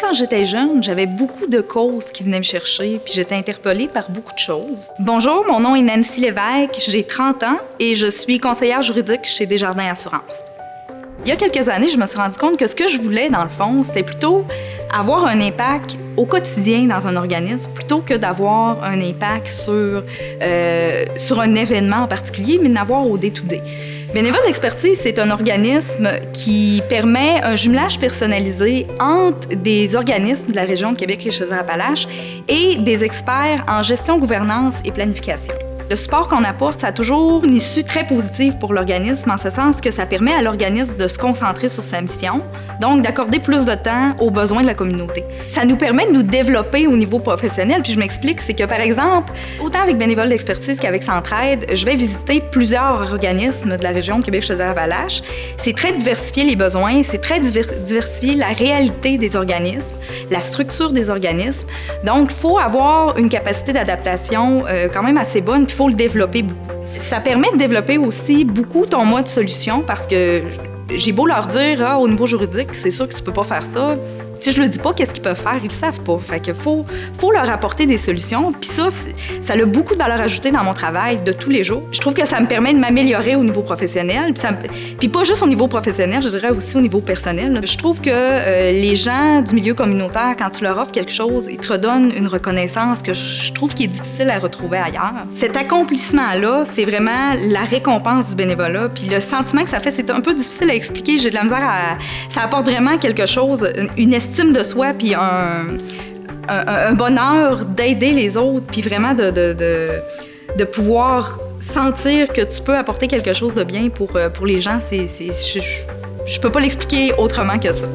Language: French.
quand j'étais jeune, j'avais beaucoup de causes qui venaient me chercher, puis j'étais interpellée par beaucoup de choses. Bonjour, mon nom est Nancy Lévesque, j'ai 30 ans et je suis conseillère juridique chez Desjardins Assurance. Il y a quelques années, je me suis rendu compte que ce que je voulais, dans le fond, c'était plutôt avoir un impact au quotidien dans un organisme, plutôt que d'avoir un impact sur un événement en particulier, mais d'avoir au day-to-day. Bénévoles d'expertise, c'est un organisme qui permet un jumelage personnalisé entre des organismes de la région de Québec et Chaudière-Appalaches et des experts en gestion, gouvernance et planification. Le support qu'on apporte, ça a toujours une issue très positive pour l'organisme, en ce sens que ça permet à l'organisme de se concentrer sur sa mission, donc d'accorder plus de temps aux besoins de la communauté. Ça nous permet de nous développer au niveau professionnel, puis je m'explique, c'est que par exemple, autant avec Bénévoles d'expertise qu'avec Centraide, je vais visiter plusieurs organismes de la région de Québec-Chaudière-Appalaches. C'est très diversifié les besoins, c'est très diversifié la réalité des organismes, la structure des organismes. Donc, il faut avoir une capacité d'adaptation quand même assez bonne, puis il faut le développer beaucoup. Ça permet de développer aussi beaucoup ton mode solution parce que j'ai beau leur dire, au niveau juridique, c'est sûr que tu peux pas faire ça. Si je le dis pas, qu'est-ce qu'ils peuvent faire? Ils le savent pas. Fait que faut leur apporter des solutions. Puis ça a beaucoup de valeur ajoutée dans mon travail de tous les jours. Je trouve que ça me permet de m'améliorer au niveau professionnel. Puis pas juste au niveau professionnel, je dirais aussi au niveau personnel. Je trouve que les gens du milieu communautaire, quand tu leur offres quelque chose, ils te redonnent une reconnaissance que je trouve qui est difficile à retrouver ailleurs. Cet accomplissement-là, c'est vraiment la récompense du bénévolat. Puis le sentiment que ça fait, c'est un peu difficile à expliquer. J'ai de la misère à... Ça apporte vraiment quelque chose, une estime de soi, puis un bonheur d'aider les autres, puis vraiment de pouvoir sentir que tu peux apporter quelque chose de bien pour les gens. Je peux pas l'expliquer autrement que ça.